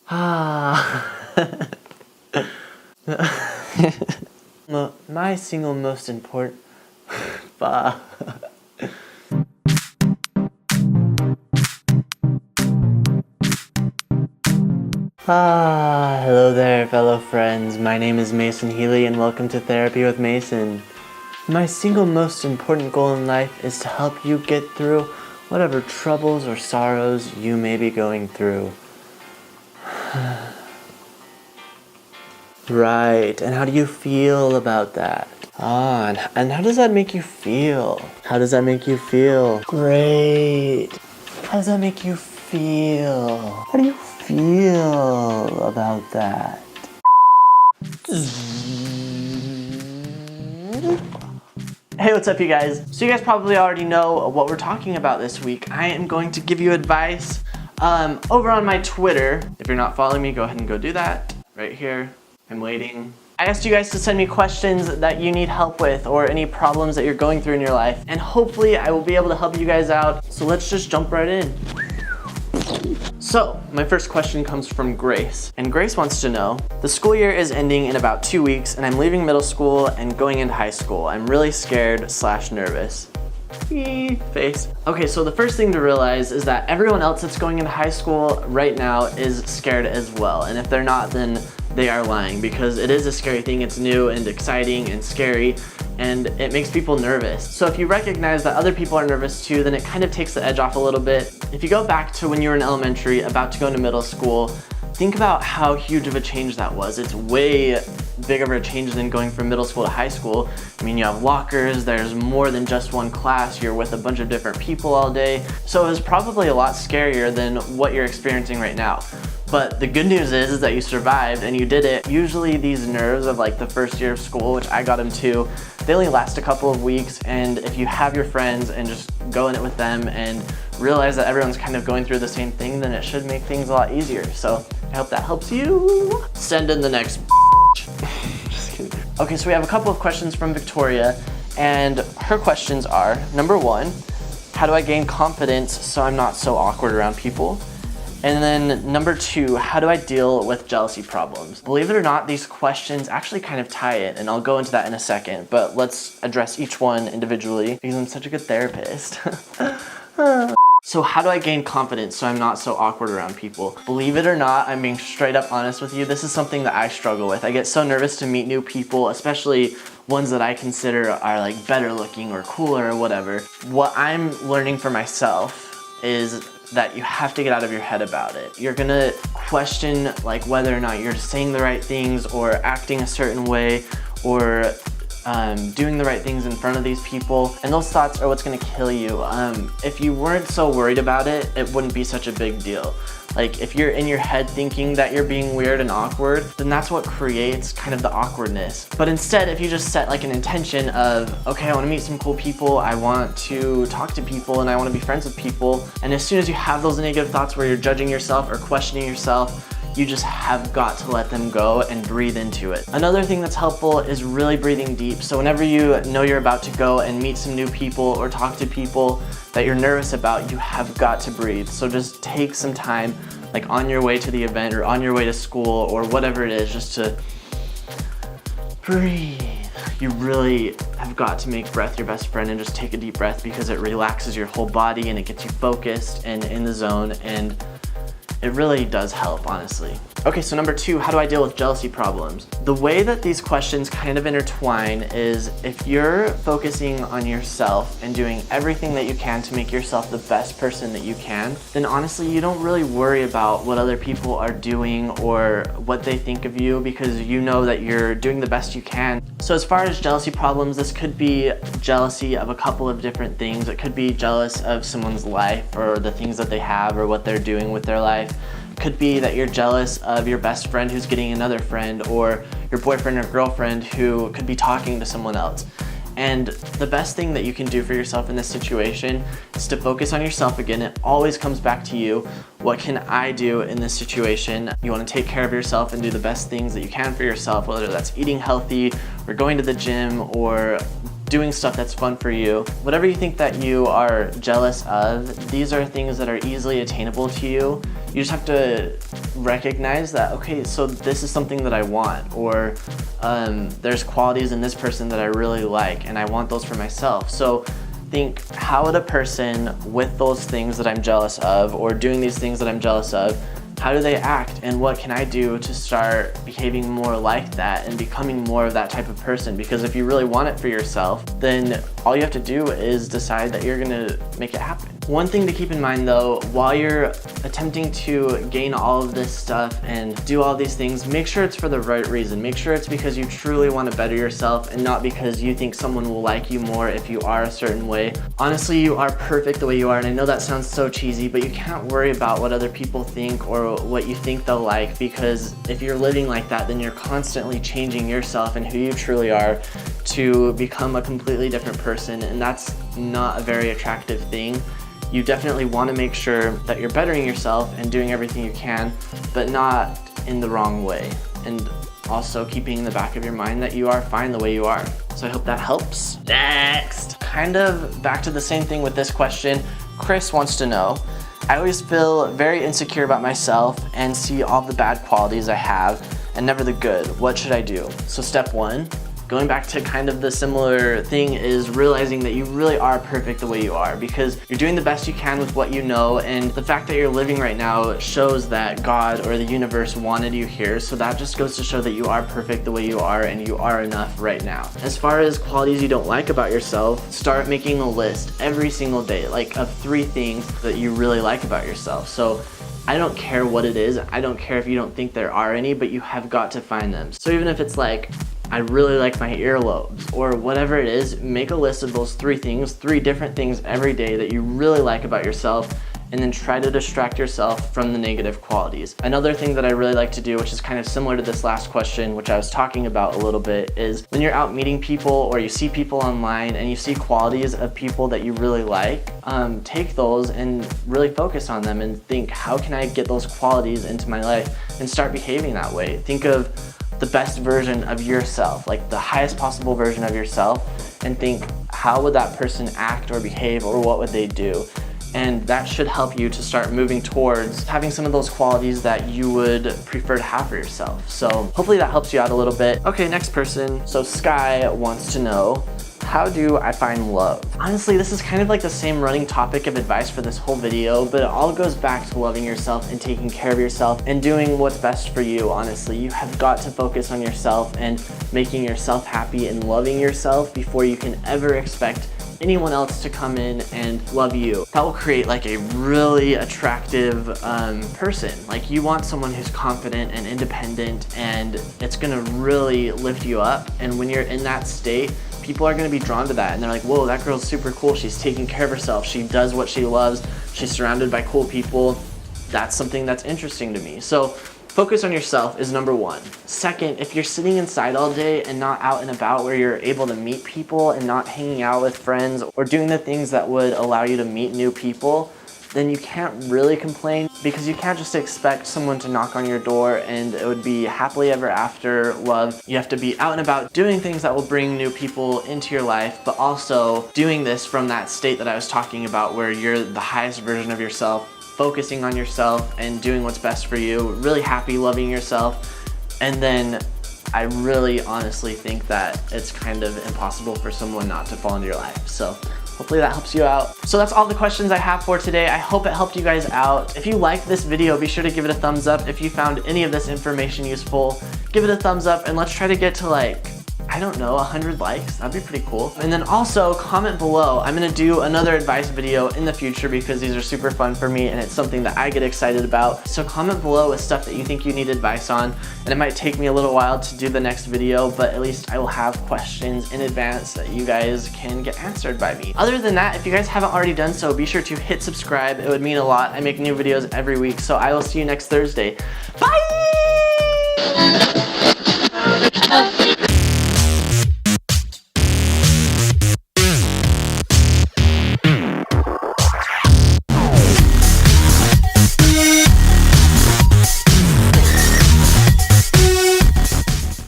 My single most important... Bah. Hello there, fellow friends. My name is Mason Healy, and welcome to Therapy with Mason. My single most important goal in life is to help you get through whatever troubles or sorrows you may be going through. Right, and how do you feel about that? And how does that make you feel? How does that make you feel? Great. How does that make you feel? How do you feel about that? Hey, what's up, you guys? So you guys probably already know what we're talking about this week. I am going to give you advice over on my Twitter. If you're not following me, go ahead and go do that right here. I'm waiting. I asked you guys to send me questions that you need help with or any problems that you're going through in your life, and hopefully I will be able to help you guys out. So let's just jump right in. So, my first question comes from Grace, and Grace wants to know, the school year is ending in about 2 weeks and I'm leaving middle school and going into high school. I'm really scared / nervous. Face. Okay, so the first thing to realize is that everyone else that's going into high school right now is scared as well, and if they're not, then they are lying, because it is a scary thing. It's new and exciting and scary, and it makes people nervous. So if you recognize that other people are nervous too, then it kind of takes the edge off a little bit. If you go back to when you were in elementary, about to go into middle school, think about how huge of a change that was. It's way bigger of a change than going from middle school to high school. I mean, you have lockers, there's more than just one class, you're with a bunch of different people all day. So it was probably a lot scarier than what you're experiencing right now. But the good news is that you survived and you did it. Usually these nerves of like the first year of school, which I got them too, they only last a couple of weeks, and if you have your friends and just go in it with them and realize that everyone's kind of going through the same thing, then it should make things a lot easier. So I hope that helps you. Send in the next Just kidding. Okay, so we have a couple of questions from Victoria, and her questions are, number 1, how do I gain confidence so I'm not so awkward around people? And then number 2, how do I deal with jealousy problems? Believe it or not, these questions actually kind of tie it, and I'll go into that in a second, but let's address each one individually because I'm such a good therapist. So how do I gain confidence so I'm not so awkward around people? Believe it or not, I'm being straight up honest with you, this is something that I struggle with. I get so nervous to meet new people, especially ones that I consider are like better looking or cooler or whatever. What I'm learning for myself is that you have to get out of your head about it. You're gonna question like whether or not you're saying the right things or acting a certain way or doing the right things in front of these people, and those thoughts are what's gonna kill you. If you weren't so worried about it, it wouldn't be such a big deal. Like if you're in your head thinking that you're being weird and awkward, then that's what creates kind of the awkwardness. But instead, if you just set like an intention of, okay, I wanna meet some cool people, I want to talk to people, and I wanna be friends with people, and as soon as you have those negative thoughts where you're judging yourself or questioning yourself, you just have got to let them go and breathe into it. Another thing that's helpful is really breathing deep. So whenever you know you're about to go and meet some new people or talk to people that you're nervous about, you have got to breathe. So just take some time, like on your way to the event or on your way to school or whatever it is, just to breathe. You really have got to make breath your best friend and just take a deep breath, because it relaxes your whole body and it gets you focused and in the zone, and it really does help, honestly. Okay, so number 2, how do I deal with jealousy problems? The way that these questions kind of intertwine is if you're focusing on yourself and doing everything that you can to make yourself the best person that you can, then honestly, you don't really worry about what other people are doing or what they think of you, because you know that you're doing the best you can. So as far as jealousy problems, this could be jealousy of a couple of different things. It could be jealous of someone's life or the things that they have or what they're doing with their life. Could be that you're jealous of your best friend who's getting another friend, or your boyfriend or girlfriend who could be talking to someone else. And the best thing that you can do for yourself in this situation is to focus on yourself again. It always comes back to you. What can I do in this situation? You want to take care of yourself and do the best things that you can for yourself, whether that's eating healthy or going to the gym or doing stuff that's fun for you. Whatever you think that you are jealous of, these are things that are easily attainable to you. You just have to recognize that, okay, so this is something that I want, or there's qualities in this person that I really like and I want those for myself. So think, how would a person with those things that I'm jealous of, or doing these things that I'm jealous of, how do they act, and what can I do to start behaving more like that and becoming more of that type of person? Because if you really want it for yourself, then all you have to do is decide that you're gonna make it happen. One thing to keep in mind though, while you're attempting to gain all of this stuff and do all these things, make sure it's for the right reason. Make sure it's because you truly want to better yourself and not because you think someone will like you more if you are a certain way. Honestly, you are perfect the way you are, and I know that sounds so cheesy, but you can't worry about what other people think or what you think they'll like, because if you're living like that, then you're constantly changing yourself and who you truly are to become a completely different person, and that's not a very attractive thing. You definitely want to make sure that you're bettering yourself and doing everything you can, but not in the wrong way. And also keeping in the back of your mind that you are fine the way you are. So I hope that helps. Next! Kind of back to the same thing with this question. Chris wants to know, I always feel very insecure about myself and see all the bad qualities I have and never the good. What should I do? So step one, going back to kind of the similar thing, is realizing that you really are perfect the way you are, because you're doing the best you can with what you know, and the fact that you're living right now shows that God or the universe wanted you here. So that just goes to show that you are perfect the way you are, and you are enough right now. As far as qualities you don't like about yourself, start making a list every single day, like of 3 things that you really like about yourself. So I don't care what it is. I don't care if you don't think there are any, but you have got to find them. So even if it's like, I really like my earlobes, or whatever it is, make a list of those 3 things, 3 different things every day that you really like about yourself, and then try to distract yourself from the negative qualities. Another thing that I really like to do, which is kind of similar to this last question, which I was talking about a little bit, is when you're out meeting people or you see people online and you see qualities of people that you really like, take those and really focus on them and think, how can I get those qualities into my life, and start behaving that way. Think of the best version of yourself, like the highest possible version of yourself, and think, how would that person act or behave, or what would they do? And that should help you to start moving towards having some of those qualities that you would prefer to have for yourself. So hopefully that helps you out a little bit. Okay, next person. So Sky wants to know, how do I find love? Honestly, this is kind of like the same running topic of advice for this whole video, but it all goes back to loving yourself and taking care of yourself and doing what's best for you, honestly. You have got to focus on yourself and making yourself happy and loving yourself before you can ever expect anyone else to come in and love you. That will create like a really attractive person. Like, you want someone who's confident and independent, and it's gonna really lift you up. And when you're in that state, people are gonna be drawn to that, and they're like, whoa, that girl's super cool. She's taking care of herself. She does what she loves. She's surrounded by cool people. That's something that's interesting to me. So focus on yourself is number 1. Second, if you're sitting inside all day and not out and about where you're able to meet people and not hanging out with friends or doing the things that would allow you to meet new people, then you can't really complain, because you can't just expect someone to knock on your door and it would be happily ever after love. You have to be out and about doing things that will bring new people into your life, but also doing this from that state that I was talking about, where you're the highest version of yourself, focusing on yourself and doing what's best for you, really happy, loving yourself. And then I really honestly think that it's kind of impossible for someone not to fall into your life. So hopefully that helps you out. So that's all the questions I have for today. I hope it helped you guys out. If you liked this video, be sure to give it a thumbs up. If you found any of this information useful, give it a thumbs up, and let's try to get to like, I don't know, 100 likes. That'd be pretty cool. And then also comment below. I'm gonna do another advice video in the future because these are super fun for me and it's something that I get excited about. So comment below with stuff that you think you need advice on, and it might take me a little while to do the next video, but at least I will have questions in advance that you guys can get answered by me. Other than that, if you guys haven't already done so, be sure to hit subscribe. It would mean a lot. I make new videos every week, so I will see you next Thursday. Bye!